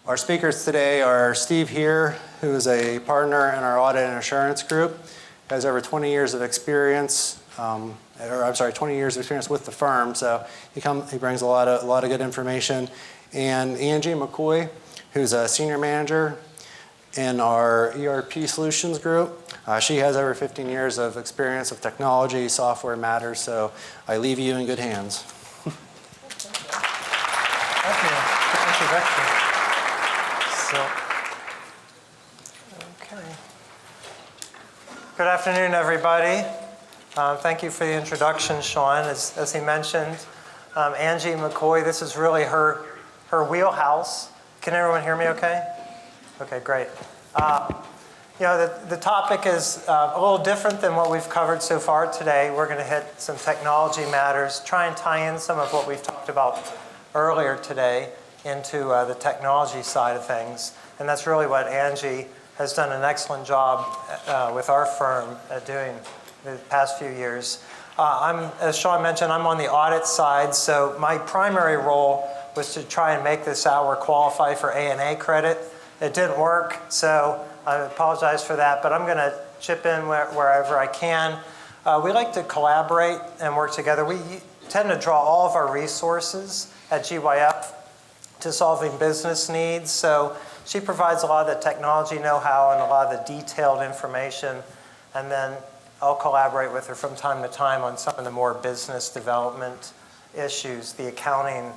Our speakers today are Steve Heere, who is a partner in our audit and assurance group, has over 20 years of experience, 20 years of experience with the firm, so he brings a lot of good information. And Angie McCoy, who's a senior manager in our ERP solutions group. She has over 15 years of experience of technology, software matters, so I leave you in good hands. Thank you. Good introduction. Okay. Good afternoon, everybody. Thank you for the introduction, Sean. As he mentioned, Angie McCoy, this is really her wheelhouse. Can everyone hear me okay? Okay, great. The topic is a little different than what we've covered so far today. We're going to hit some technology matters, try and tie in some of what we've talked about earlier today into the technology side of things. And that's really what Angie has done an excellent job with our firm at doing the past few years. As Sean mentioned, I'm on the audit side, so my primary role was to try and make this hour qualify for A&A credit. It didn't work, so I apologize for that, but I'm going to chip in wherever I can. We like to collaborate and work together. We tend to draw all of our resources at GYF to solving business needs. So she provides a lot of the technology know-how and a lot of the detailed information, and then I'll collaborate with her from time to time on some of the more business development issues, the accounting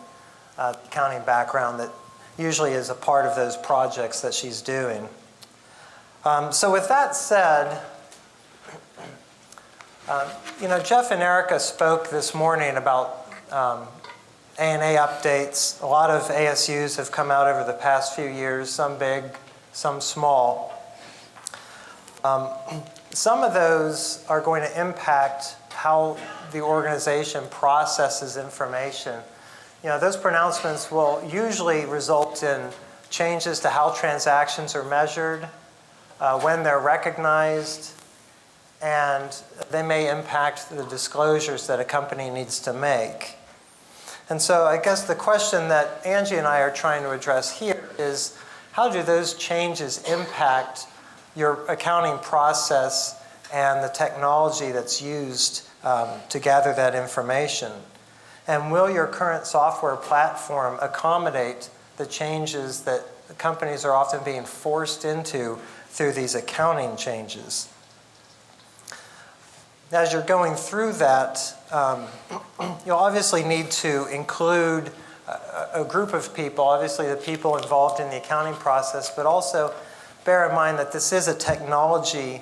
background that usually is a part of those projects that she's doing. So with that said, Jeff and Erica spoke this morning about A&A updates. A lot of ASUs have come out over the past few years, some big, some small. Some of those are going to impact how the organization processes information. Those pronouncements will usually result in changes to how transactions are measured, when they're recognized, and they may impact the disclosures that a company needs to make. And so I guess the question that Angie and I are trying to address here is, how do those changes impact your accounting process and the technology that's used to gather that information? And will your current software platform accommodate the changes that companies are often being forced into through these accounting changes? As you're going through that, you'll obviously need to include a group of people, obviously the people involved in the accounting process, but also bear in mind that this is a technology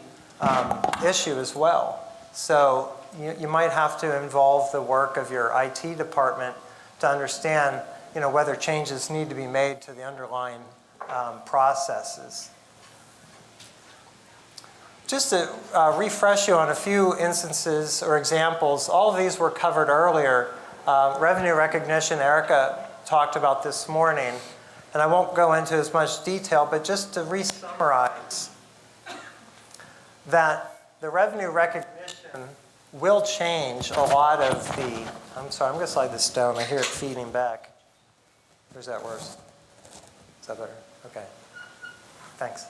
issue as well. So you might have to involve the work of your IT department to understand whether changes need to be made to the underlying processes. Just to refresh you on a few instances or examples, all of these were covered earlier. Revenue recognition, Erica talked about this morning, and I won't go into as much detail, but just to re-summarize that the revenue recognition will change a lot of the, I'm sorry, I'm going to slide this down. I hear it feeding back. Or is that worse? Is that better? Okay. Thanks.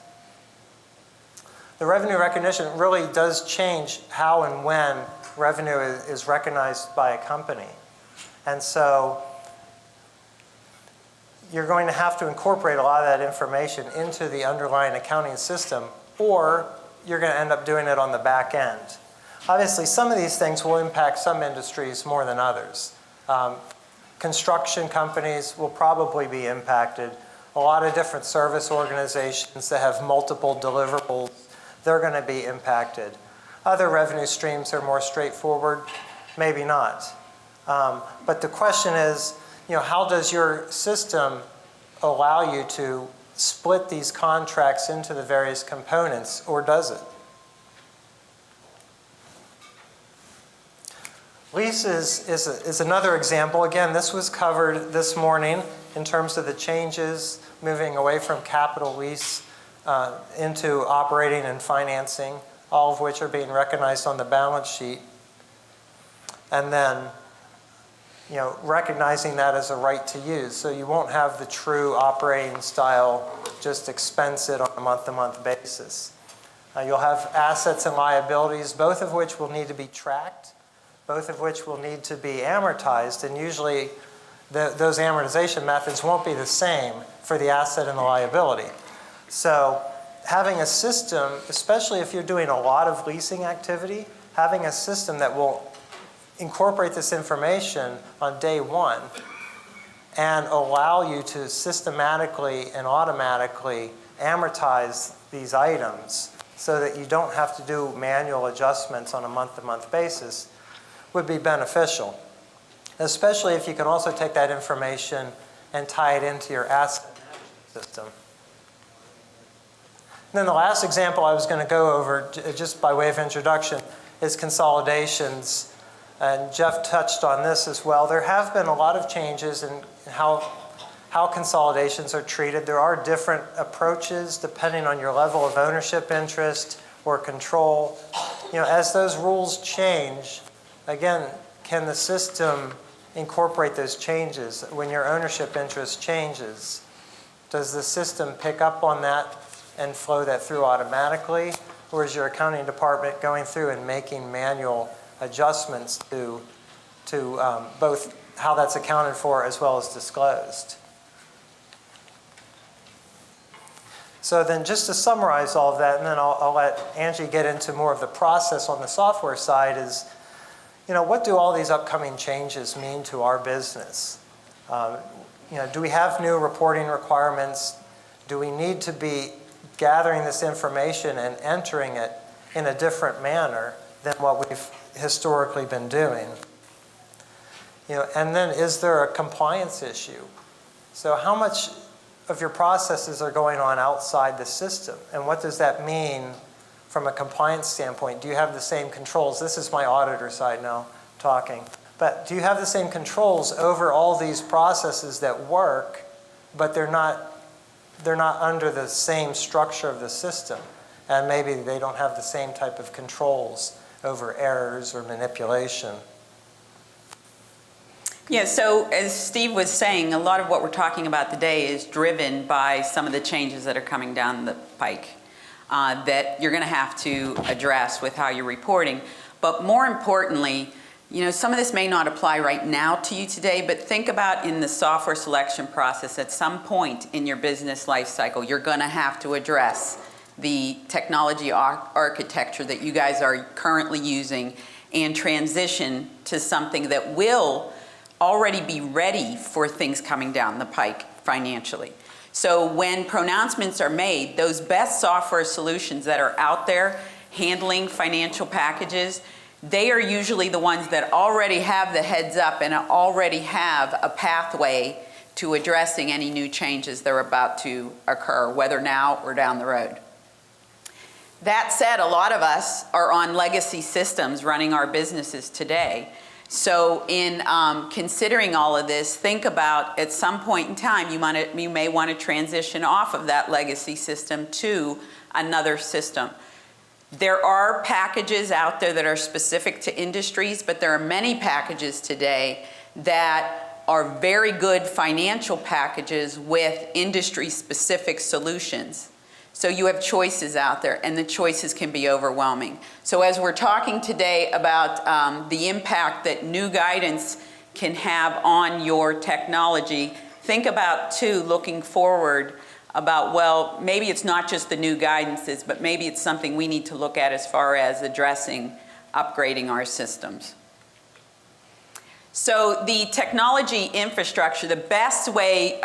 The revenue recognition really does change how and when revenue is recognized by a company. And so you're going to have to incorporate a lot of that information into the underlying accounting system, or you're going to end up doing it on the back end. Obviously, some of these things will impact some industries more than others. Construction companies will probably be impacted. A lot of different service organizations that have multiple deliverables, they're going to be impacted. Other revenue streams are more straightforward, maybe not. But the question is, how does your system allow you to split these contracts into the various components, or does it? Leases is another example. Again, this was covered this morning in terms of the changes moving away from capital lease into operating and financing, all of which are being recognized on the balance sheet. And then recognizing that as a right to use. So you won't have the true operating style, just expense it on a month-to-month basis. You'll have assets and liabilities, both of which will need to be tracked, both of which will need to be amortized, and usually those amortization methods won't be the same for the asset and the liability. So having a system, especially if you're doing a lot of leasing activity, having a system that will incorporate this information on day one and allow you to systematically and automatically amortize these items so that you don't have to do manual adjustments on a month-to-month basis would be beneficial, especially if you can also take that information and tie it into your asset management system. And then the last example I was going to go over, just by way of introduction, is consolidations. And Jeff touched on this as well. There have been a lot of changes in how consolidations are treated. There are different approaches depending on your level of ownership interest or control. As those rules change, again, can the system incorporate those changes? When your ownership interest changes, does the system pick up on that and flow that through automatically? Or is your accounting department going through and making manual adjustments to both how that's accounted for as well as disclosed? So then just to summarize all of that, and then I'll let Angie get into more of the process on the software side, is what do all these upcoming changes mean to our business? Do we have new reporting requirements? Do we need to be gathering this information and entering it in a different manner than what we've historically been doing? And then is there a compliance issue? So how much of your processes are going on outside the system? And what does that mean from a compliance standpoint? Do you have the same controls? This is my auditor side now talking. But do you have the same controls over all these processes that work, but they're not under the same structure of the system? And maybe they don't have the same type of controls over errors or manipulation. Yeah, so as Steve was saying, a lot of what we're talking about today is driven by some of the changes that are coming down the pike that you're going to have to address with how you're reporting. But more importantly, some of this may not apply right now to you today, but think about in the software selection process, at some point in your business life cycle, you're going to have to address the technology architecture that you guys are currently using and transition to something that will already be ready for things coming down the pike financially. So when pronouncements are made, those best software solutions that are out there handling financial packages, they are usually the ones that already have the heads up and already have a pathway to addressing any new changes that are about to occur, whether now or down the road. That said, a lot of us are on legacy systems running our businesses today. So in considering all of this, think about at some point in time, you may want to transition off of that legacy system to another system. There are packages out there that are specific to industries, but there are many packages today that are very good financial packages with industry-specific solutions. So you have choices out there, and the choices can be overwhelming. So as we're talking today about the impact that new guidance can have on your technology, think about, too, looking forward about, well, maybe it's not just the new guidances, but maybe it's something we need to look at as far as addressing upgrading our systems. So the technology infrastructure, the best way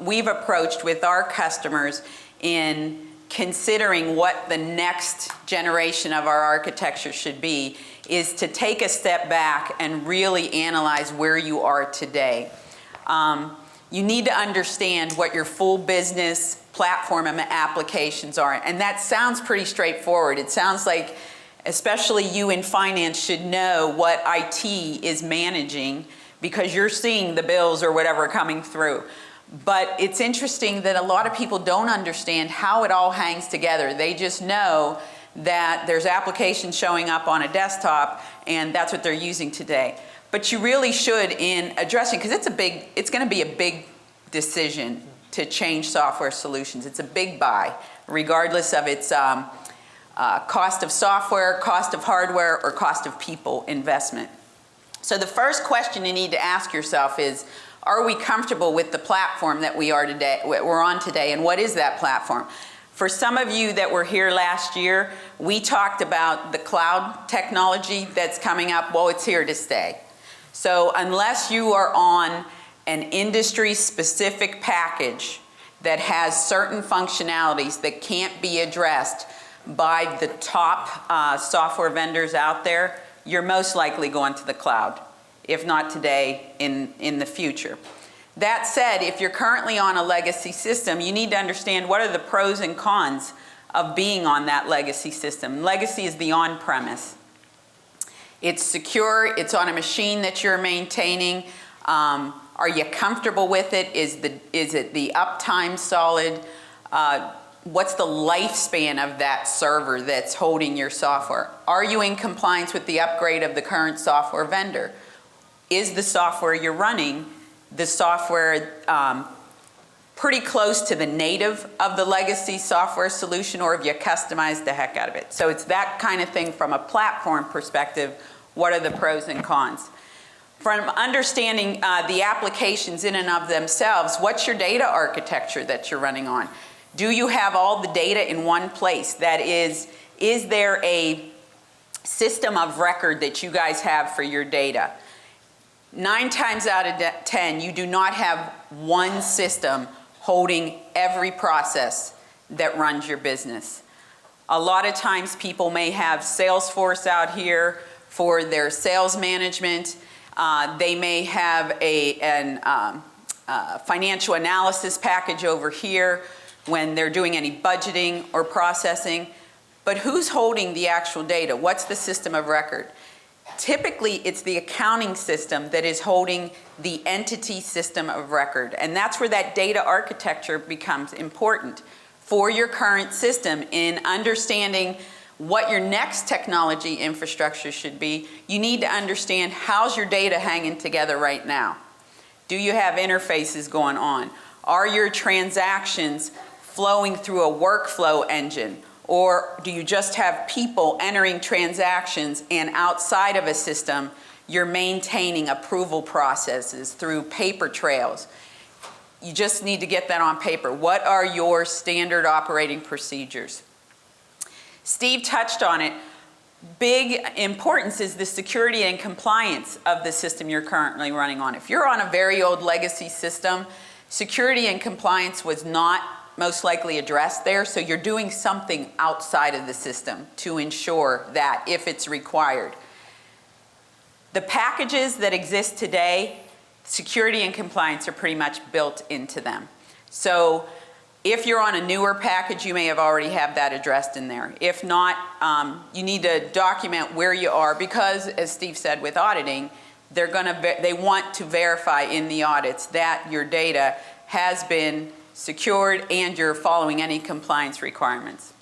we've approached with our customers in considering what the next generation of our architecture should be is to take a step back and really analyze where you are today. You need to understand what your full business platform and applications are. And that sounds pretty straightforward. It sounds like, especially you in finance should know what IT is managing because you're seeing the bills or whatever coming through. But it's interesting that a lot of people don't understand how it all hangs together. They just know that there's applications showing up on a desktop and that's what they're using today. But you really should in addressing, because it's going to be a big decision to change software solutions. It's a big buy, regardless of its cost of software, cost of hardware, or cost of people investment. So the first question you need to ask yourself is, are we comfortable with the platform that we're on today, and what is that platform? For some of you that were here last year, we talked about the cloud technology that's coming up. Well, it's here to stay. So unless you are on an industry-specific package that has certain functionalities that can't be addressed by the top software vendors out there, you're most likely going to the cloud, if not today, in the future. That said, if you're currently on a legacy system, you need to understand what are the pros and cons of being on that legacy system. Legacy is the on-premise. It's secure, it's on a machine that you're maintaining. Are you comfortable with it? Is it the uptime solid? What's the lifespan of that server that's holding your software? Are you in compliance with the upgrade of the current software vendor? Is the software you're running, the software pretty close to the native of the legacy software solution, or have you customized the heck out of it? So it's that kind of thing from a platform perspective. What are the pros and cons? From understanding the applications in and of themselves, what's your data architecture that you're running on? Do you have all the data in one place? That is there a system of record that you guys have for your data? 9 times out of 10, you do not have one system holding every process that runs your business. A lot of times people may have Salesforce out here for their sales management. They may have a financial analysis package over here when they're doing any budgeting or processing. But who's holding the actual data? What's the system of record? Typically, it's the accounting system that is holding the entity system of record. And that's where that data architecture becomes important for your current system in understanding what your next technology infrastructure should be. You need to understand, how's your data hanging together right now? Do you have interfaces going on? Are your transactions flowing through a workflow engine? Or do you just have people entering transactions, and outside of a system, you're maintaining approval processes through paper trails? You just need to get that on paper. What are your standard operating procedures? Steve touched on it. Big importance is the security and compliance of the system you're currently running on. If you're on a very old legacy system, security and compliance was not most likely addressed there, so you're doing something outside of the system to ensure that if it's required. The packages that exist today, security and compliance are pretty much built into them. So if you're on a newer package, you may have already have that addressed in there. If not, you need to document where you are, because, as Steve said, with auditing, they want to verify in the audits that your data has been secured and you're following any compliance requirements.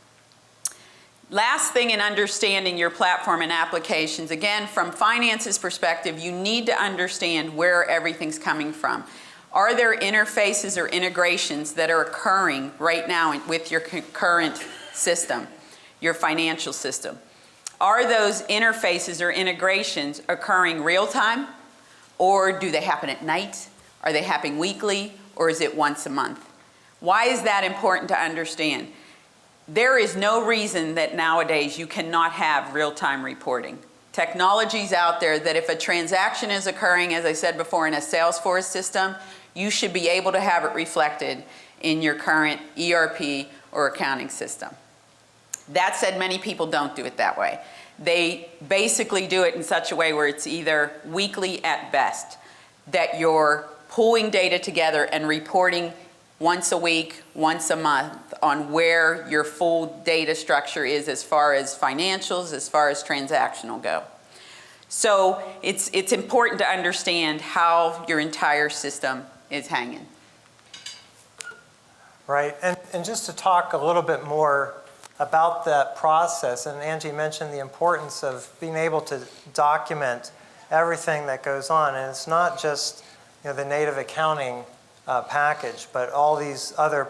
Last thing in understanding your platform and applications, again, from finance's perspective, you need to understand where everything's coming from. Are there interfaces or integrations that are occurring right now with your current system, your financial system? Are those interfaces or integrations occurring real time, or do they happen at night? Are they happening weekly, or is it once a month? Why is that important to understand? There is no reason that nowadays you cannot have real-time reporting. Technology's out there that if a transaction is occurring, as I said before, in a Salesforce system, you should be able to have it reflected in your current ERP or accounting system. That said, many people don't do it that way. They basically do it in such a way where it's either weekly at best, that you're pulling data together and reporting once a week, once a month, on where your full data structure is as far as financials, as far as transactional go. So it's important to understand how your entire system is hanging. Right, and just to talk a little bit more about that process, and Angie mentioned the importance of being able to document everything that goes on. And it's not just the native accounting package, but all these other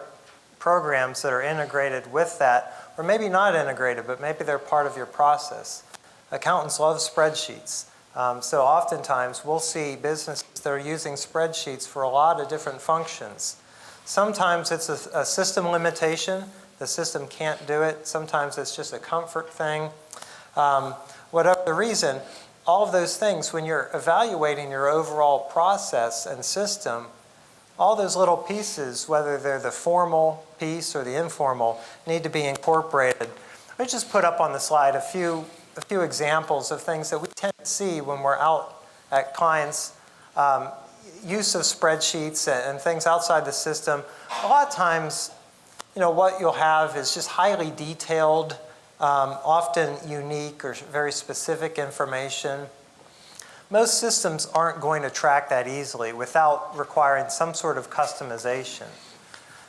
programs that are integrated with that, or maybe not integrated, but maybe they're part of your process. Accountants love spreadsheets. So oftentimes we'll see businesses that are using spreadsheets for a lot of different functions. Sometimes it's a system limitation. The system can't do it. Sometimes it's just a comfort thing. Whatever the reason, all of those things, when you're evaluating your overall process and system, all those little pieces, whether they're the formal piece or the informal, need to be incorporated. I just put up on the slide a few examples of things that we tend to see when we're out at clients' use of spreadsheets and things outside the system. A lot of times, what you'll have is just highly detailed, often unique or very specific information. Most systems aren't going to track that easily without requiring some sort of customization.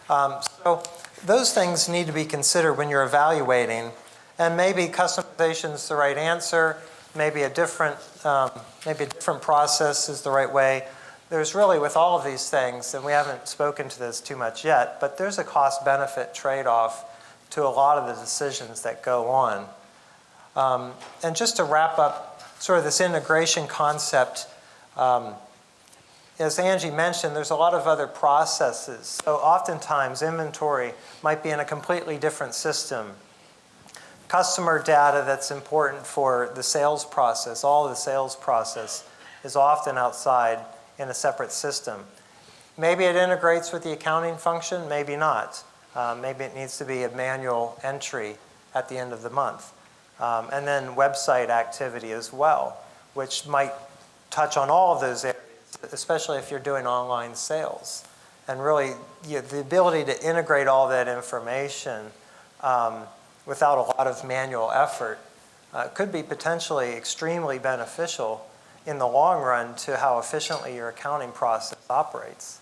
So those things need to be considered when you're evaluating, and maybe customization is the right answer, maybe a different process is the right way. There's really, with all of these things, and we haven't spoken to this too much yet, but there's a cost-benefit trade-off to a lot of the decisions that go on. And just to wrap up sort of this integration concept, as Angie mentioned, there's a lot of other processes. So oftentimes inventory might be in a completely different system. Customer data that's important for the sales process, all of the sales process, is often outside in a separate system. Maybe it integrates with the accounting function, maybe not. Maybe it needs to be a manual entry at the end of the month. And then website activity as well, which might touch on all of those areas, especially if you're doing online sales. And really, the ability to integrate all that information without a lot of manual effort could be potentially extremely beneficial in the long run to how efficiently your accounting process operates.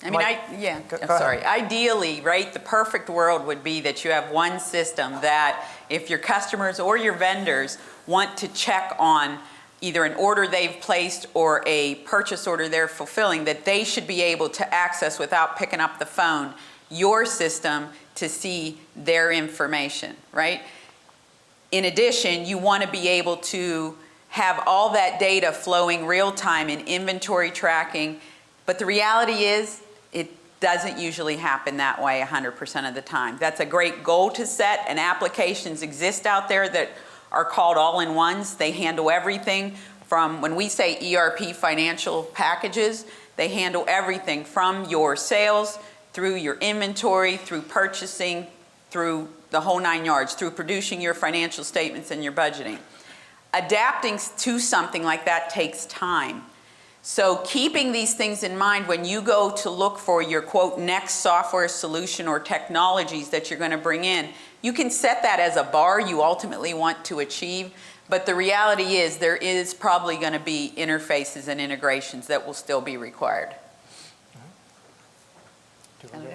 Sorry. Ideally, right, the perfect world would be that you have one system that if your customers or your vendors want to check on either an order they've placed or a purchase order they're fulfilling, that they should be able to access without picking up the phone your system to see their information, right? In addition, you want to be able to have all that data flowing real time in inventory tracking, but the reality is it doesn't usually happen that way 100% of the time. That's a great goal to set, and applications exist out there that are called all-in-ones. They handle everything from, when we say ERP financial packages, they handle everything from your sales through your inventory, through purchasing, through the whole 9 yards, through producing your financial statements and your budgeting. Adapting to something like that takes time. So keeping these things in mind when you go to look for your, quote, next software solution or technologies that you're going to bring in, you can set that as a bar you ultimately want to achieve, but the reality is there is probably going to be interfaces and integrations that will still be required.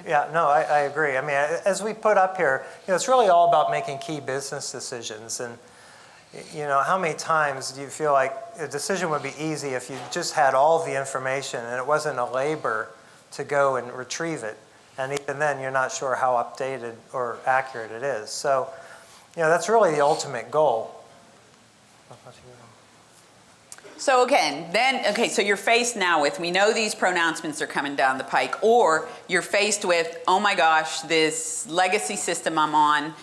Yeah, no, I agree. I mean, as we put up here, it's really all about making key business decisions. And how many times do you feel like a decision would be easy if you just had all the information and it wasn't a labor to go and retrieve it? And even then, you're not sure how updated or accurate it is. So, that's really the ultimate goal. So again, so you're faced now with, we know these pronouncements are coming down the pike, or you're faced with, oh my gosh, this legacy system I'm on,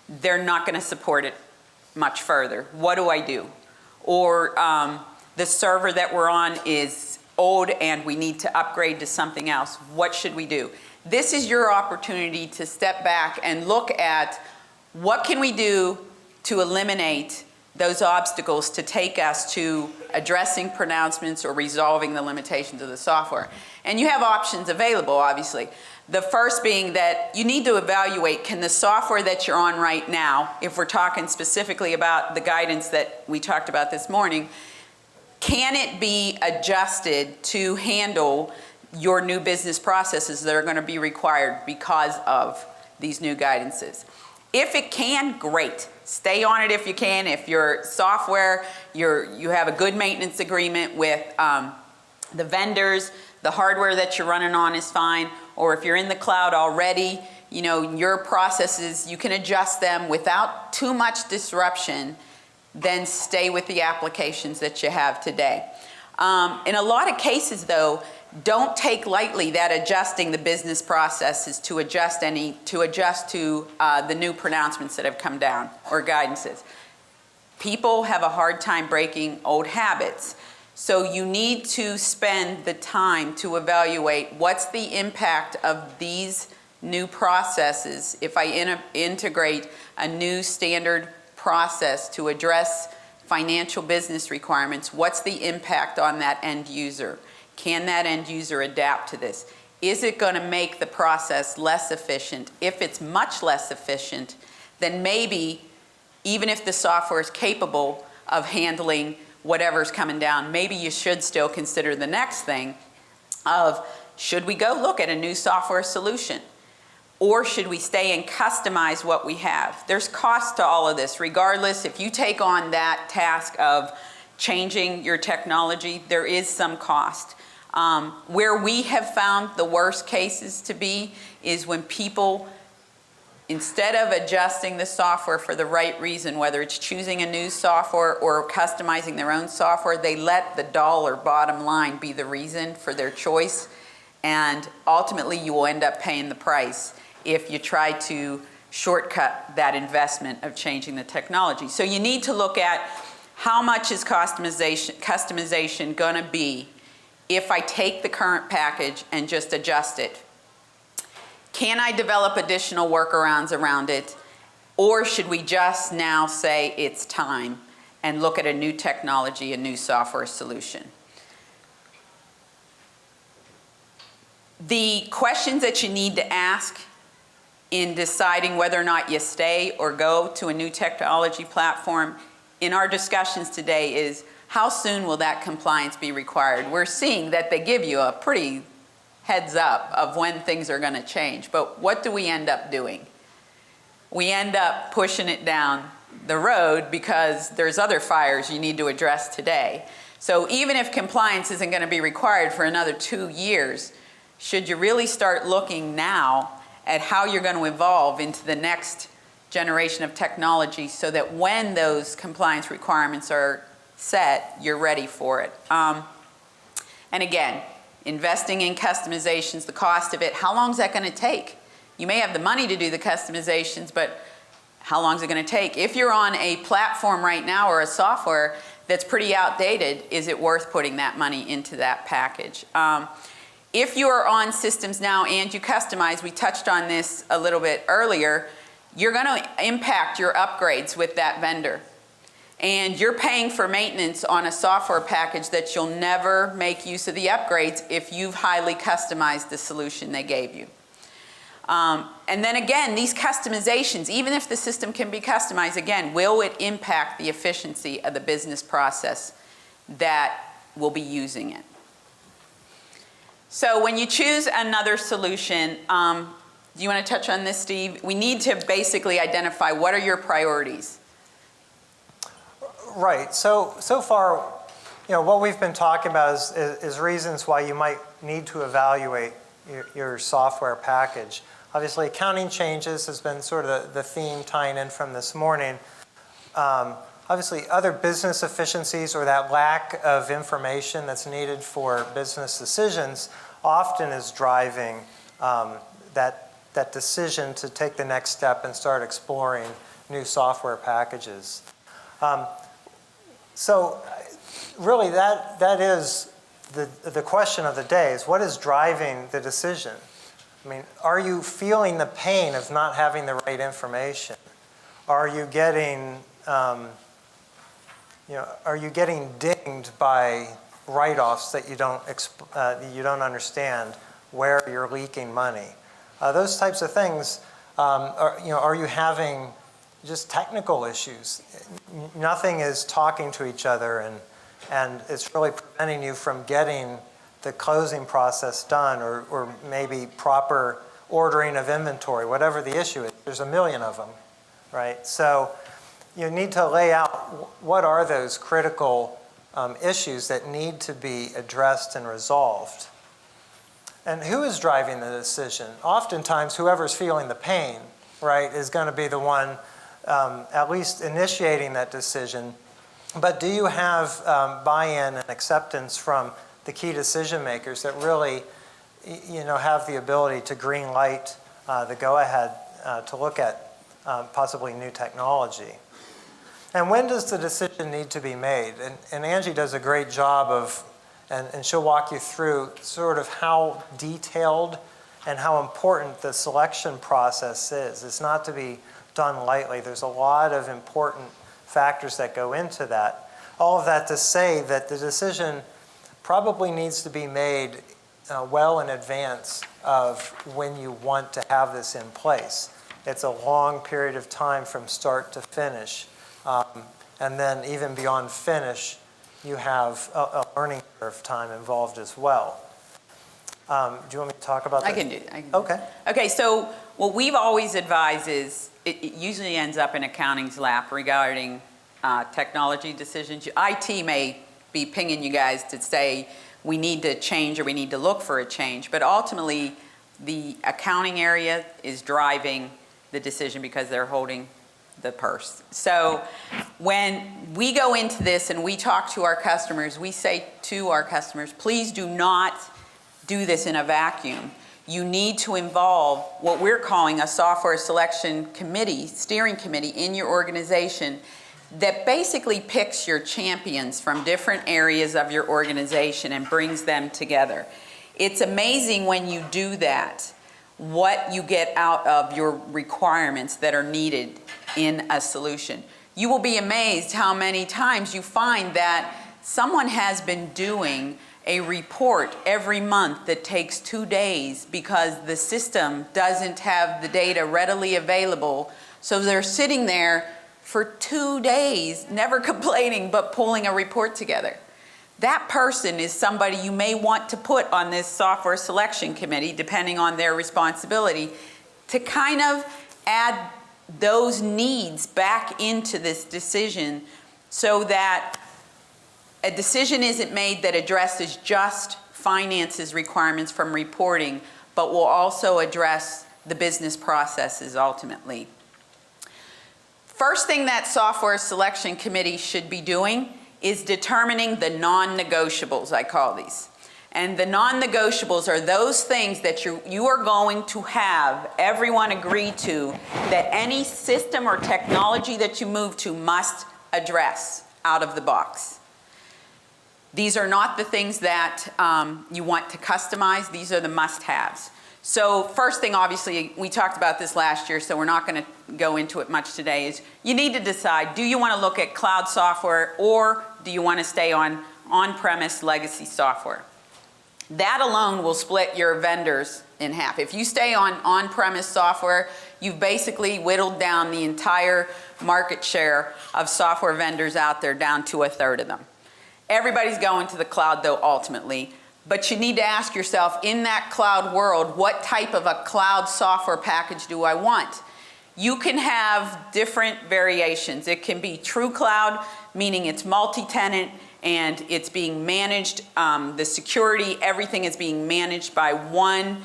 they're not going to support it much further. What do I do? Or the server that we're on is old and we need to upgrade to something else. What should we do? This is your opportunity to step back and look at what can we do to eliminate those obstacles to take us to addressing pronouncements or resolving the limitations of the software. And you have options available, obviously. The first being that you need to evaluate, can the software that you're on right now, if we're talking specifically about the guidance that we talked about this morning, can it be adjusted to handle your new business processes that are going to be required because of these new guidances? If it can, great. Stay on it if you can. If your software, you have a good maintenance agreement with the vendors, the hardware that you're running on is fine, or if you're in the cloud already, your processes, you can adjust them without too much disruption, then stay with the applications that you have today. In a lot of cases, though, don't take lightly that adjusting the business processes to adjust to the new pronouncements that have come down or guidances. People have a hard time breaking old habits. So you need to spend the time to evaluate what's the impact of these new processes if I integrate a new standard process to address financial business requirements. What's the impact on that end user? Can that end user adapt to this? Is it going to make the process less efficient? If it's much less efficient, then maybe even if the software is capable of handling whatever's coming down, maybe you should still consider the next thing of, should we go look at a new software solution? Or should we stay and customize what we have? There's cost to all of this. Regardless, if you take on that task of changing your technology, there is some cost. Where we have found the worst cases to be is when people, instead of adjusting the software for the right reason, whether it's choosing a new software or customizing their own software, they let the dollar bottom line be the reason for their choice. And ultimately, you will end up paying the price if you try to shortcut that investment of changing the technology. So you need to look at how much is customization going to be if I take the current package and just adjust it. Can I develop additional workarounds around it? Or should we just now say it's time and look at a new technology, a new software solution? The questions that you need to ask in deciding whether or not you stay or go to a new technology platform in our discussions today is, how soon will that compliance be required? We're seeing that they give you a pretty heads up of when things are going to change. But what do we end up doing? We end up pushing it down the road because there's other fires you need to address today. So even if compliance isn't going to be required for another 2 years, should you really start looking now at how you're going to evolve into the next generation of technology so that when those compliance requirements are set, you're ready for it? And again, investing in customizations, the cost of it, how long is that going to take? You may have the money to do the customizations, but how long is it going to take? If you're on a platform right now or a software that's pretty outdated, is it worth putting that money into that package? If you're on systems now and you customize, we touched on this a little bit earlier, you're going to impact your upgrades with that vendor. And you're paying for maintenance on a software package that you'll never make use of the upgrades if you've highly customized the solution they gave you. And then again, these customizations, even if the system can be customized, again, will it impact the efficiency of the business process that will be using it? So when you choose another solution, do you want to touch on this, Steve? We need to basically identify what are your priorities. Right. So far, what we've been talking about is reasons why you might need to evaluate your software package. Obviously, accounting changes has been sort of the theme tying in from this morning. Obviously, other business efficiencies or that lack of information that's needed for business decisions often is driving that decision to take the next step and start exploring new software packages. So really that is the question of the day, is what is driving the decision? I mean, are you feeling the pain of not having the right information? Are you getting dinged by write-offs that you don't understand where you're leaking money? Those types of things. Are you having just technical issues? Nothing is talking to each other, and it's really preventing you from getting the closing process done, or maybe proper ordering of inventory, whatever the issue is. There's a million of them. right? So you need to lay out what are those critical issues that need to be addressed and resolved. And who is driving the decision? Oftentimes, whoever's feeling the pain, right, is going to be the one at least initiating that decision. But do you have buy-in and acceptance from the key decision makers that really, have the ability to green light the go-ahead to look at possibly new technology? And when does the decision need to be made? And Angie does a great job of, and she'll walk you through sort of how detailed and how important the selection process is. It's not to be done lightly. There's a lot of important factors that go into that. All of that to say that the decision probably needs to be made well in advance of when you want to have this in place. It's a long period of time from start to finish. And then even beyond finish, you have a learning curve time involved as well. Do you want me to talk about that? I can do it. Okay. Okay, so what we've always advised is, it usually ends up in accounting's lap regarding technology decisions. IT may be pinging you guys to say we need to change or we need to look for a change, but ultimately the accounting area is driving the decision because they're holding the purse. So when we go into this and we talk to our customers, we say to our customers, please do not do this in a vacuum. You need to involve what we're calling a software selection committee, steering committee in your organization that basically picks your champions from different areas of your organization and brings them together. It's amazing when you do that, what you get out of your requirements that are needed in a solution. You will be amazed how many times you find that someone has been doing a report every month that takes 2 days because the system doesn't have the data readily available. So they're sitting there for 2 days, never complaining, but pulling a report together. That person is somebody you may want to put on this software selection committee, depending on their responsibility, to kind of add those needs back into this decision so that a decision isn't made that addresses just finances requirements from reporting, but will also address the business processes ultimately. First thing that software selection committee should be doing is determining the non-negotiables, I call these. And the non-negotiables are those things that you are going to have everyone agree to that any system or technology that you move to must address out of the box. These are not the things that you want to customize. These are the must-haves. So first thing, obviously, we talked about this last year, so we're not going to go into it much today, is you need to decide, do you want to look at cloud software or do you want to stay on on-premise legacy software? That alone will split your vendors in half. If you stay on on-premise software, you've basically whittled down the entire market share of software vendors out there down to 1/3 of them. Everybody's going to the cloud, though, ultimately. But you need to ask yourself, in that cloud world, what type of a cloud software package do I want? You can have different variations. It can be true cloud, meaning it's multi-tenant and it's being managed. The security, everything is being managed by one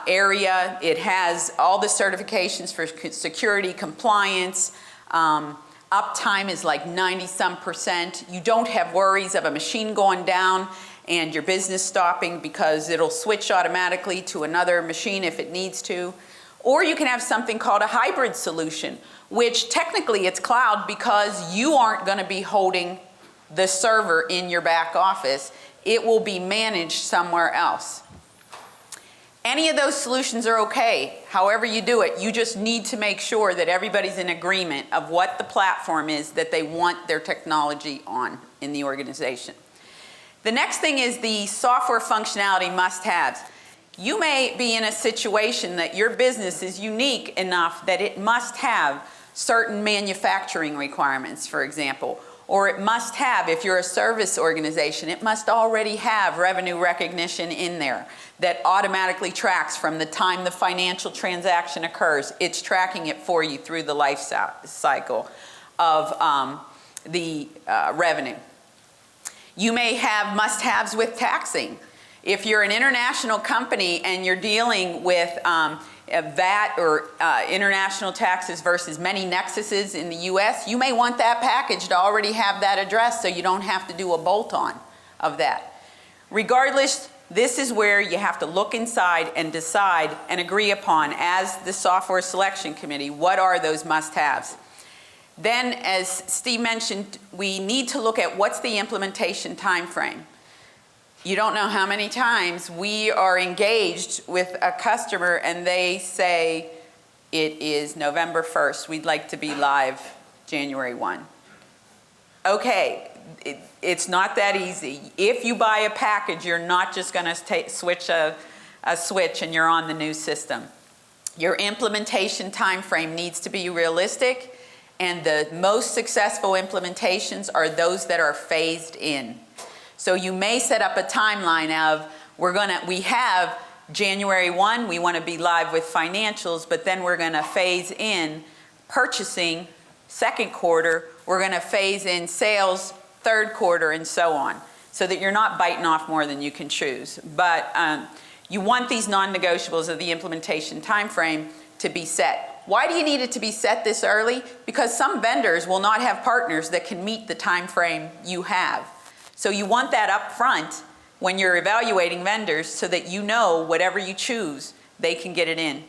area. It has all the certifications for security, compliance. Uptime is like 90-some%. You don't have worries of a machine going down and your business stopping because it'll switch automatically to another machine if it needs to. Or you can have something called a hybrid solution, which technically it's cloud because you aren't going to be holding the server in your back office. It will be managed somewhere else. Any of those solutions are okay. However you do it, you just need to make sure that everybody's in agreement of what the platform is that they want their technology on in the organization. The next thing is the software functionality must-haves. You may be in a situation that your business is unique enough that it must have certain manufacturing requirements, for example, or it must have, if you're a service organization, it must already have revenue recognition in there that automatically tracks from the time the financial transaction occurs. It's tracking it for you through the life cycle of the revenue. You may have must-haves with taxing. If you're an international company and you're dealing with VAT or international taxes versus many nexuses in the US, you may want that package to already have that address so you don't have to do a bolt-on of that. Regardless, this is where you have to look inside and decide and agree upon, as the software selection committee, what are those must-haves. Then, as Steve mentioned, we need to look at what's the implementation time frame. You don't know how many times we are engaged with a customer and they say, it is November 1st, we'd like to be live January 1. Okay, it's not that easy. If you buy a package, you're not just going to switch a switch and you're on the new system. Your implementation time frame needs to be realistic, and the most successful implementations are those that are phased in. So you may set up a timeline of, we have January 1, we want to be live with financials, but then we're going to phase in purchasing second quarter, we're going to phase in sales third quarter, and so on, so that you're not biting off more than you can choose. But you want these non-negotiables of the implementation time frame to be set. Why do you need it to be set this early? Because some vendors will not have partners that can meet the time frame you have. So you want that up front when you're evaluating vendors so that you know whatever you choose, they can get it in.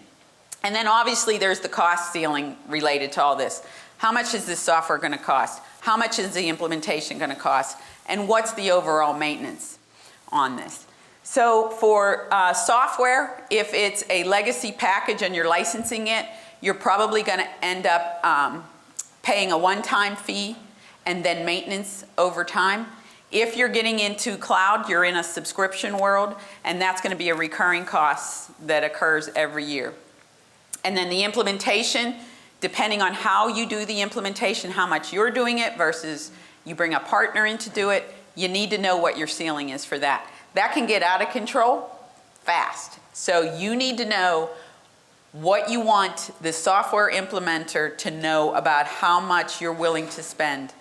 And then obviously there's the cost ceiling related to all this. How much is this software going to cost? How much is the implementation going to cost? And what's the overall maintenance on this? So for software, if it's a legacy package and you're licensing it, you're probably going to end up paying a one-time fee and then maintenance over time. If you're getting into cloud, you're in a subscription world, and that's going to be a recurring cost that occurs every year. And then the implementation, depending on how you do the implementation, how much you're doing it versus you bring a partner in to do it, you need to know what your ceiling is for that. That can get out of control fast. So you need to know what you want the software implementer to know about how much you're willing to spend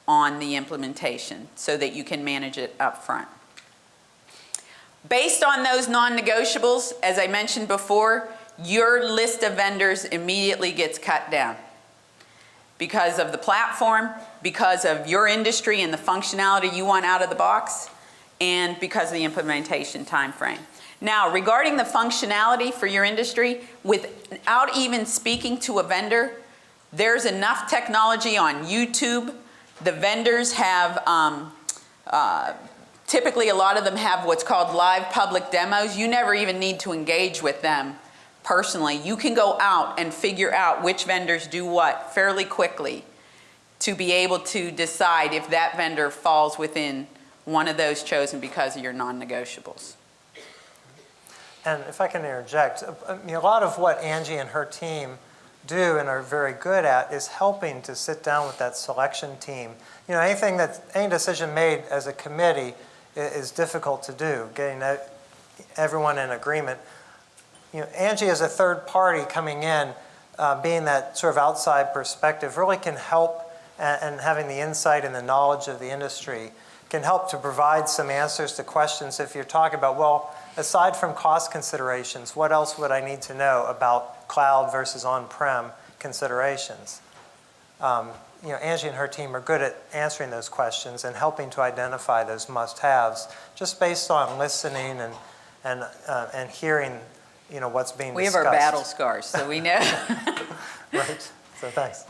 on the implementation so that you can manage it up front. Based on those non-negotiables, as I mentioned before, your list of vendors immediately gets cut down because of the platform, because of your industry and the functionality you want out of the box, and because of the implementation time frame. Now, regarding the functionality for your industry, without even speaking to a vendor, there's enough technology on YouTube. The vendors have, typically a lot of them have what's called live public demos. You never even need to engage with them personally. You can go out and figure out which vendors do what fairly quickly to be able to decide if that vendor falls within one of those chosen because of your non-negotiables. And if I can interject, a lot of what Angie and her team do and are very good at is helping to sit down with that selection team. Any decision made as a committee is difficult to do, getting everyone in agreement. Angie as a third party coming in, being that sort of outside perspective, really can help, and having the insight and the knowledge of the industry can help to provide some answers to questions. If you're talking about, well, aside from cost considerations, what else would I need to know about cloud versus on-prem considerations? Angie and her team are good at answering those questions and helping to identify those must-haves just based on listening and hearing, what's being discussed. We have our battle scars, so we know. Right. So thanks.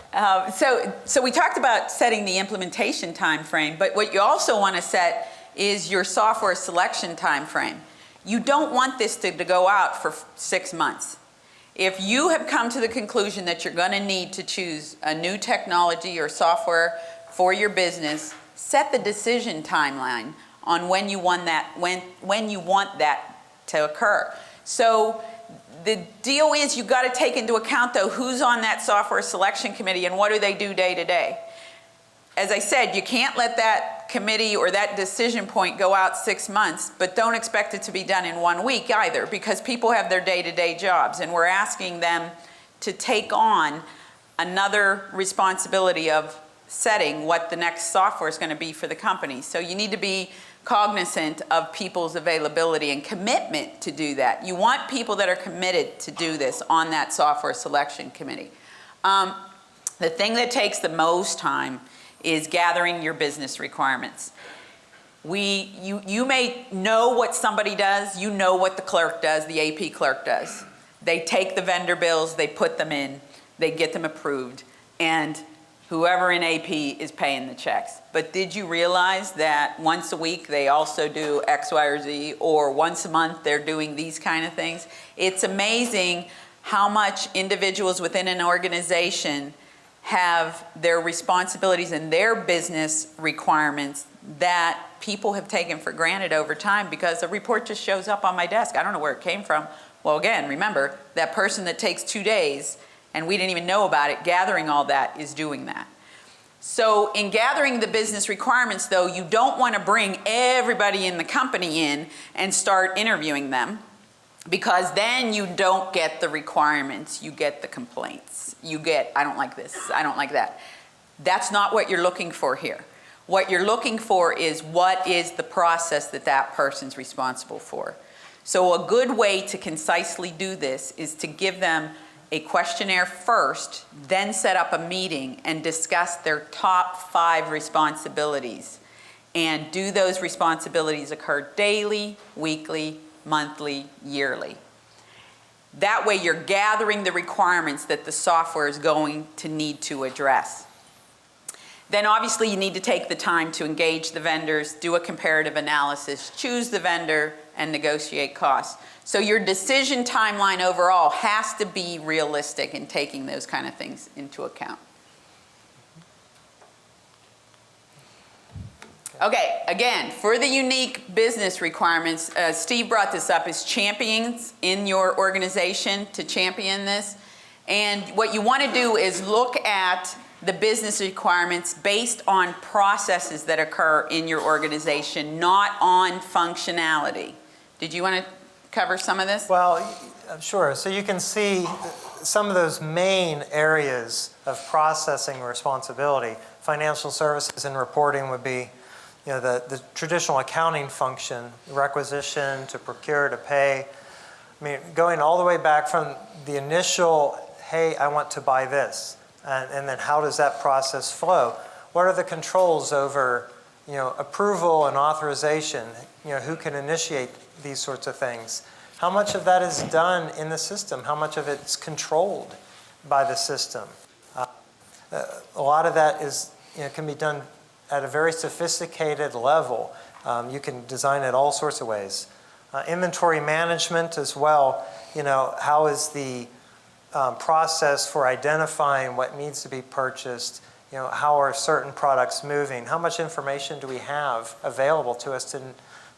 So we talked about setting the implementation time frame, but what you also want to set is your software selection time frame. You don't want this to go out for 6 months. If you have come to the conclusion that you're going to need to choose a new technology or software for your business, set the decision timeline on when you want that, when you want that to occur. So the deal is you've got to take into account, though, who's on that software selection committee and what do they do day to day. as I said, you can't let that committee or that decision point go out 6 months, but don't expect it to be done in 1 week either, because people have their day-to-day jobs, and we're asking them to take on another responsibility of setting what the next software is going to be for the company. So you need to be cognizant of people's availability and commitment to do that. You want people that are committed to do this on that software selection committee. The thing that takes the most time is gathering your business requirements. You may know what somebody does, you know what the clerk does, the AP clerk does. They take the vendor bills, they put them in, they get them approved, and whoever in AP is paying the checks. But did you realize that once a week they also do X, Y, or Z, or once a month they're doing these kind of things? It's amazing how much individuals within an organization have their responsibilities and their business requirements that people have taken for granted over time, because a report just shows up on my desk. I don't know where it came from. Well, again, remember, that person that takes 2 days and we didn't even know about it, gathering all that is doing that. So in gathering the business requirements, though, you don't want to bring everybody in the company in and start interviewing them, because then you don't get the requirements, you get the complaints. You get, I don't like this, I don't like that. That's not what you're looking for here. What you're looking for is what is the process that that person's responsible for. So a good way to concisely do this is to give them a questionnaire first, then set up a meeting and discuss their top 5 responsibilities. And do those responsibilities occur daily, weekly, monthly, yearly? That way you're gathering the requirements that the software is going to need to address. Then obviously you need to take the time to engage the vendors, do a comparative analysis, choose the vendor, and negotiate costs. So your decision timeline overall has to be realistic in taking those kind of things into account. Okay, again, for the unique business requirements, Steve brought this up, is champions in your organization to champion this. And what you want to do is look at the business requirements based on processes that occur in your organization, not on functionality. Did you want to cover some of this? Well, sure. So you can see some of those main areas of processing responsibility. Financial services and reporting would be, you know, the traditional accounting function, requisition to procure to pay. I mean, going all the way back from the initial, hey, I want to buy this, and then how does that process flow? What are the controls over, you know, approval and authorization? You know, who can initiate these sorts of things? How much of that is done in the system? How much of it's controlled by the system? A lot of that is, you know, can be done at a very sophisticated level. You can design it all sorts of ways. Inventory management as well. You know, how is the process for identifying what needs to be purchased? You know, how are certain products moving? How much information do we have available to us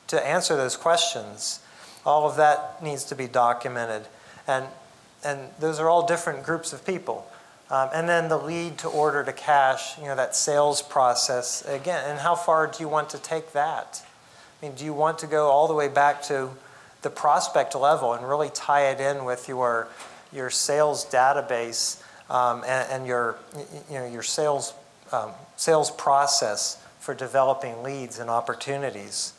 to answer those questions? All of that needs to be documented. And those are all different groups of people. And then the lead to order to cash, you know, that sales process, again, and how far do you want to take that? I mean, do you want to go all the way back to the prospect level and really tie it in with your sales database and your sales process for developing leads and opportunities?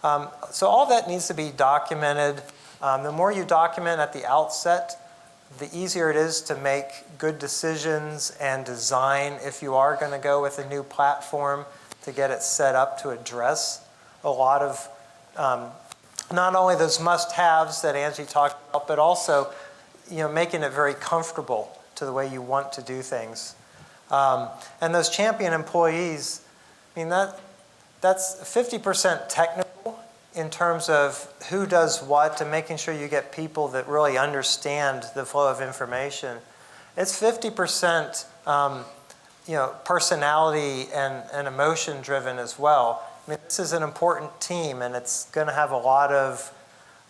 So all that needs to be documented. The more you document at the outset, the easier it is to make good decisions and design if you are going to go with a new platform to get it set up to address a lot of not only those must-haves that Angie talked about, but also, you know, making it very comfortable to the way you want to do things. And those champion employees, I mean, that's 50% technical in terms of who does what and making sure you get people that really understand the flow of information. It's 50% you know, personality and emotion driven as well. I mean, this is an important team, and it's going to have a lot of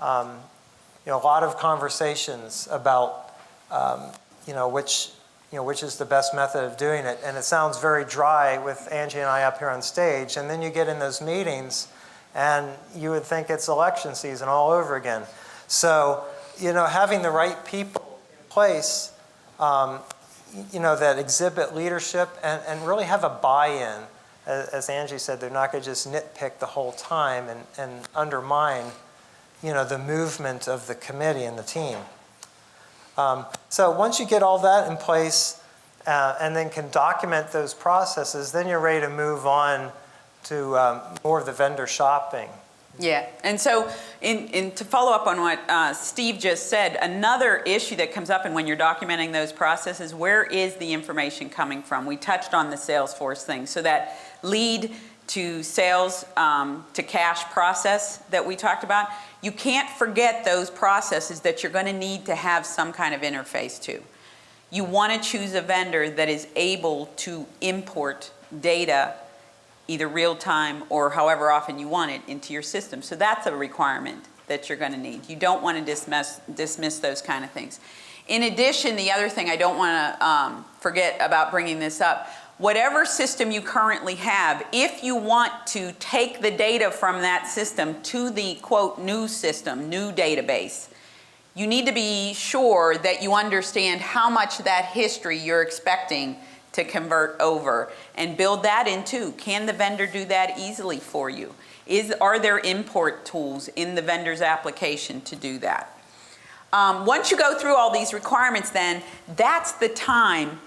you know, a lot of conversations about you know, which which is the best method of doing it. And it sounds very dry with Angie and I up here on stage. And then you get in those meetings and you would think it's election season all over again. So, having the right people in place, that exhibit leadership and really have a buy-in. As Angie said, they're not going to just nitpick the whole time and undermine, the movement of the committee and the team. So once you get all that in place and then can document those processes, then you're ready to move on to more of the vendor shopping. Yeah, and so to follow up on what Steve just said, another issue that comes up and when you're documenting those processes, where is the information coming from? We touched on the Salesforce thing. So that lead to sales to cash process that we talked about, you can't forget those processes that you're going to need to have some kind of interface to. You want to choose a vendor that is able to import data either real time or however often you want it into your system. So that's a requirement that you're going to need. You don't want to dismiss those kind of things. In addition, the other thing I don't want to forget about bringing this up, whatever system you currently have, if you want to take the data from that system to the quote new system, new database, you need to be sure that you understand how much of that history you're expecting to convert over and build that in too. Can the vendor do that easily for you? Are there import tools in the vendor's application to do that? Once you go through all these requirements then, that's the time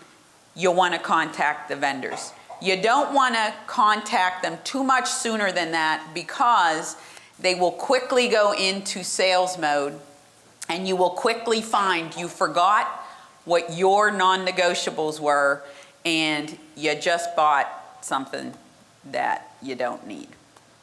you'll want to contact the vendors. You don't want to contact them too much sooner than that because they will quickly go into sales mode and you will quickly find you forgot what your non-negotiables were and you just bought something that you don't need.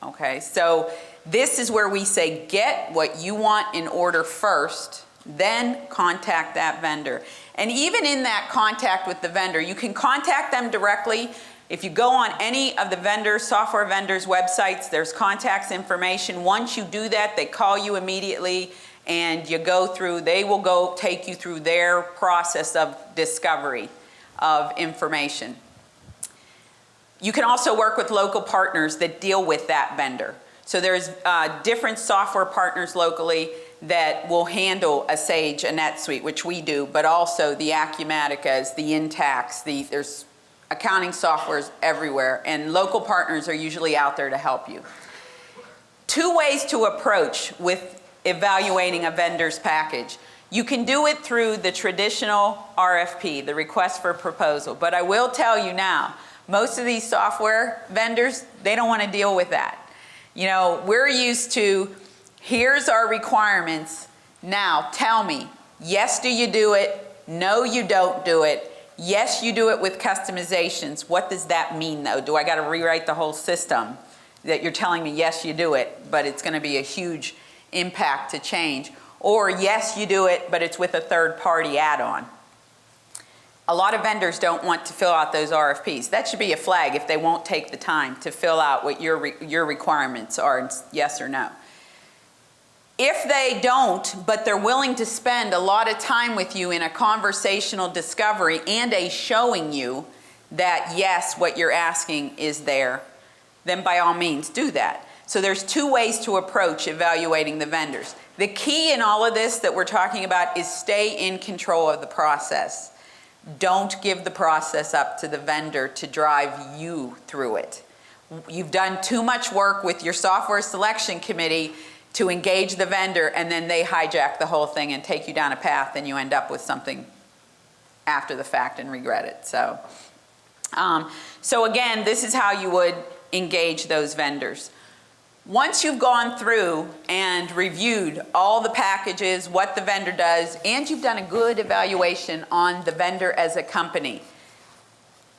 Okay, so this is where we say get what you want in order first, then contact that vendor. And even in that contact with the vendor, you can contact them directly. If you go on any of the software vendors' websites, there's contacts information. Once you do that, they call you immediately and you go through, they will go take you through their process of discovery of information. You can also work with local partners that deal with that vendor. So there's different software partners locally that will handle a Sage, a NetSuite, which we do, but also the Acumaticas, the Intacs, there's accounting softwares everywhere, and local partners are usually out there to help you. Two ways to approach with evaluating a vendor's package. You can do it through the traditional RFP, the request for proposal, but I will tell you now, most of these software vendors, they don't want to deal with that. We're used to, here's our requirements, now tell me, yes, do you do it? No, you don't do it. Yes, you do it with customizations. What does that mean though? Do I got to rewrite the whole system? That you're telling me, yes, you do it, but it's going to be a huge impact to change. Or yes, you do it, but it's with a third-party add-on. A lot of vendors don't want to fill out those RFPs. That should be a flag if they won't take the time to fill out what your requirements are, yes or no. If they don't, but they're willing to spend a lot of time with you in a conversational discovery and a showing you that yes, what you're asking is there, then by all means do that. So there's two ways to approach evaluating the vendors. The key in all of this that we're talking about is stay in control of the process. Don't give the process up to the vendor to drive you through it. You've done too much work with your software selection committee to engage the vendor, and then they hijack the whole thing and take you down a path, and you end up with something after the fact and regret it. So again, this is how you would engage those vendors. Once you've gone through and reviewed all the packages, what the vendor does, and you've done a good evaluation on the vendor as a company,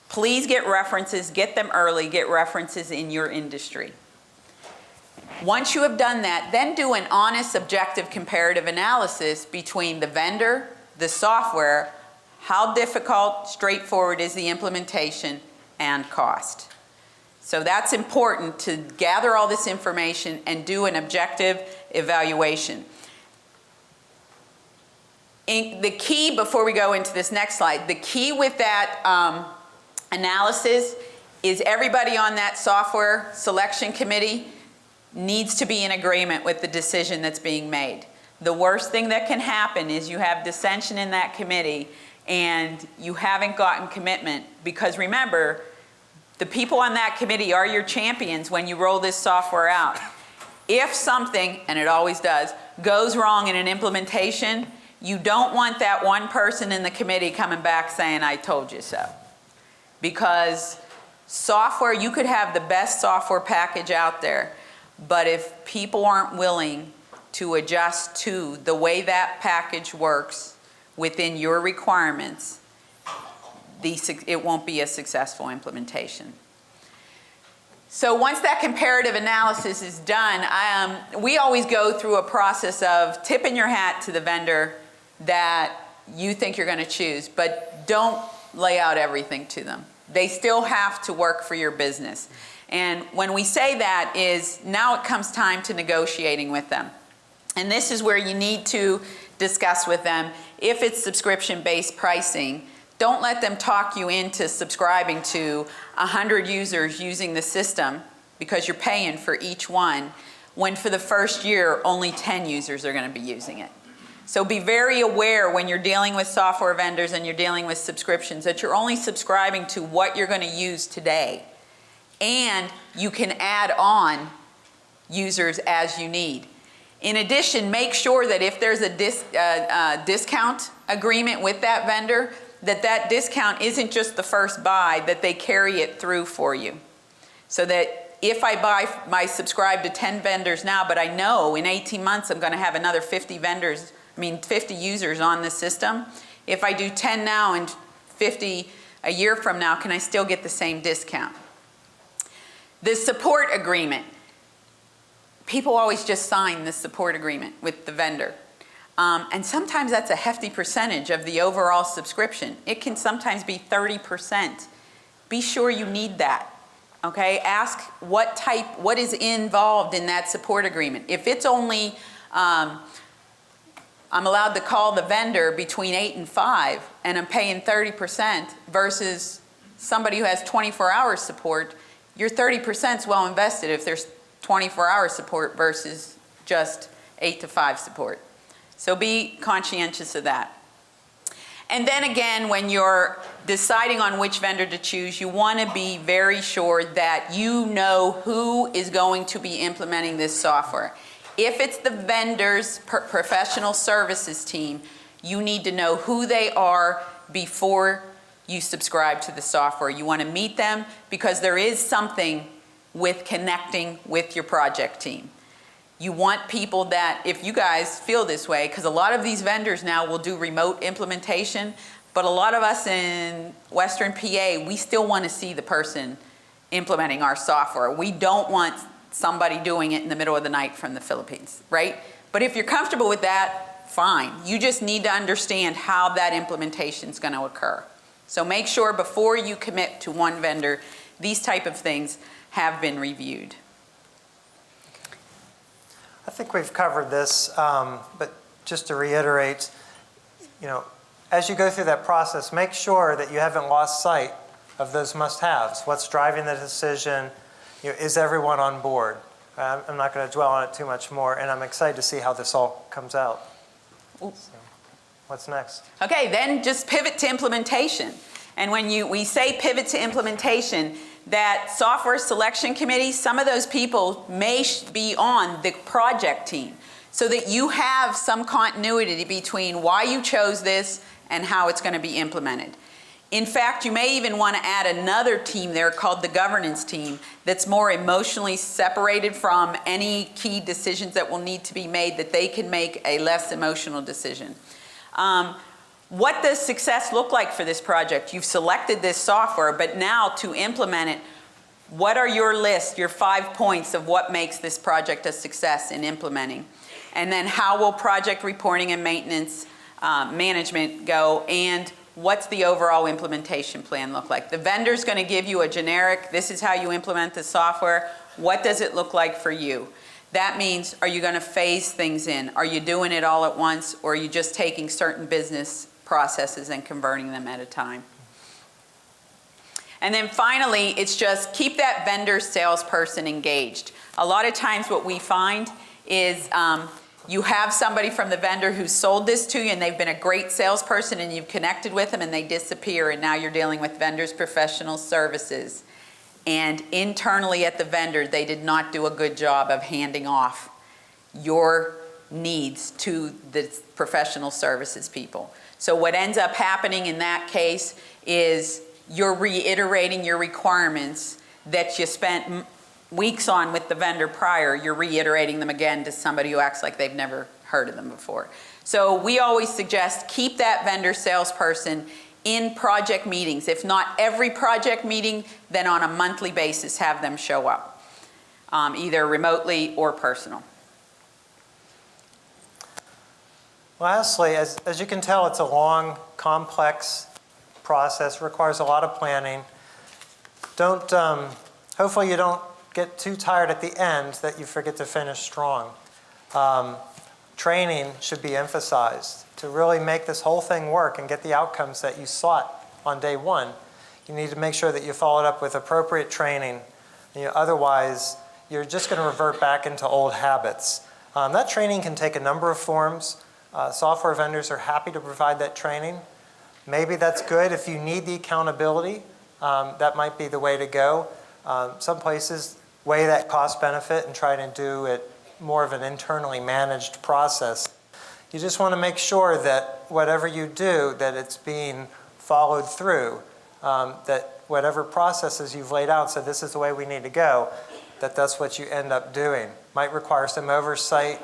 please get references, get them early, get references in your industry. Once you have done that, then do an honest, objective, comparative analysis between the vendor, the software, how difficult, straightforward is the implementation, and cost. So that's important to gather all this information and do an objective evaluation. The key, before we go into this next slide, the key with that analysis is everybody on that software selection committee needs to be in agreement with the decision that's being made. The worst thing that can happen is you have dissension in that committee and you haven't gotten commitment, because remember, the people on that committee are your champions when you roll this software out. If something, and it always does, goes wrong in an implementation, you don't want that one person in the committee coming back saying, I told you so. Because software, you could have the best software package out there, but if people aren't willing to adjust to the way that package works within your requirements, it won't be a successful implementation. So once that comparative analysis is done, we always go through a process of tipping your hat to the vendor that you think you're going to choose, but don't lay out everything to them. They still have to work for your business. And when we say that is, now it comes time to negotiating with them. And this is where you need to discuss with them, if it's subscription-based pricing, don't let them talk you into subscribing to 100 users using the system because you're paying for each one, when for the first year, only 10 users are going to be using it. So be very aware when you're dealing with software vendors and you're dealing with subscriptions that you're only subscribing to what you're going to use today. And you can add on users as you need. In addition, make sure that if there's a discount agreement with that vendor, that discount isn't just the first buy, that they carry it through for you. So that if I subscribe to 10 vendors now, but I know in 18 months I'm going to have another 50 users on the system. If I do 10 now and 50 a year from now, can I still get the same discount? The support agreement. People always just sign the support agreement with the vendor. And sometimes that's a hefty percentage of the overall subscription. It can sometimes be 30%. Be sure you need that. Okay? Ask what is involved in that support agreement. If it's only, I'm allowed to call the vendor between 8 and 5 and I'm paying 30% versus somebody who has 24-hour support, your 30% is well invested if there's 24-hour support versus just 8 to 5 support. So be conscientious of that. And then again, when you're deciding on which vendor to choose, you want to be very sure that you know who is going to be implementing this software. If it's the vendor's professional services team, you need to know who they are before you subscribe to the software. You want to meet them because there is something with connecting with your project team. You want people that, if you guys feel this way, because a lot of these vendors now will do remote implementation, but a lot of us in Western PA, we still want to see the person implementing our software. We don't want somebody doing it in the middle of the night from the Philippines, right? But if you're comfortable with that, fine. You just need to understand how that implementation is going to occur. So make sure before you commit to one vendor, these type of things have been reviewed. I think we've covered this, but just to reiterate, as you go through that process, make sure that you haven't lost sight of those must-haves. What's driving the decision? Is everyone on board? I'm not going to dwell on it too much more, and I'm excited to see how this all comes out. So, what's next? Okay, then just pivot to implementation. And when we say pivot to implementation, that software selection committee, some of those people may be on the project team so that you have some continuity between why you chose this and how it's going to be implemented. In fact, you may even want to add another team there called the governance team that's more emotionally separated from any key decisions that will need to be made, that they can make a less emotional decision. What does success look like for this project? You've selected this software, but now to implement it, what are your list, your 5 points of what makes this project a success in implementing? And then how will project reporting and maintenance management go, and what's the overall implementation plan look like? The vendor's going to give you a generic, this is how you implement the software. What does it look like for you? That means, are you going to phase things in? Are you doing it all at once, or are you just taking certain business processes and converting them at a time? And then finally, it's just keep that vendor salesperson engaged. A lot of times what we find is you have somebody from the vendor who sold this to you and they've been a great salesperson and you've connected with them and they disappear, and now you're dealing with vendors' professional services. And internally at the vendor, they did not do a good job of handing off your needs to the professional services people. So what ends up happening in that case is you're reiterating your requirements that you spent weeks on with the vendor prior. You're reiterating them again to somebody who acts like they've never heard of them before. So we always suggest keep that vendor salesperson in project meetings. If not every project meeting, then on a monthly basis have them show up, either remotely or personal. Lastly, as you can tell, it's a long, complex process, requires a lot of planning. Hopefully you don't get too tired at the end that you forget to finish strong. Training should be emphasized. To really make this whole thing work and get the outcomes that you sought on day one, you need to make sure that you follow it up with appropriate training. Otherwise, you're just going to revert back into old habits. That training can take a number of forms. Software vendors are happy to provide that training. Maybe that's good if you need the accountability. That might be the way to go. Some places weigh that cost benefit and try to do it more of an internally managed process. You just want to make sure that whatever you do, that it's being followed through, that whatever processes you've laid out, so this is the way we need to go, that's what you end up doing. Might require some oversight,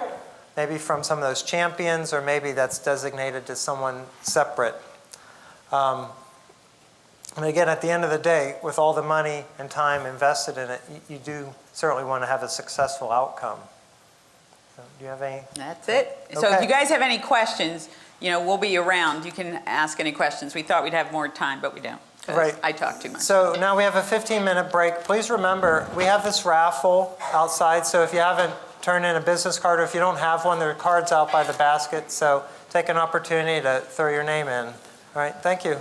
maybe from some of those champions, or maybe that's designated to someone separate. And again, at the end of the day, with all the money and time invested in it, you do certainly want to have a successful outcome. So, do you have any? That's it. So if you guys have any questions, we'll be around. You can ask any questions. We thought we'd have more time, but we don't. Right. I talk too much. So now we have a 15-minute break. Please remember, we have this raffle outside, so if you haven't turned in a business card, or if you don't have one, there are cards out by the basket, so take an opportunity to throw your name in. All right, thank you.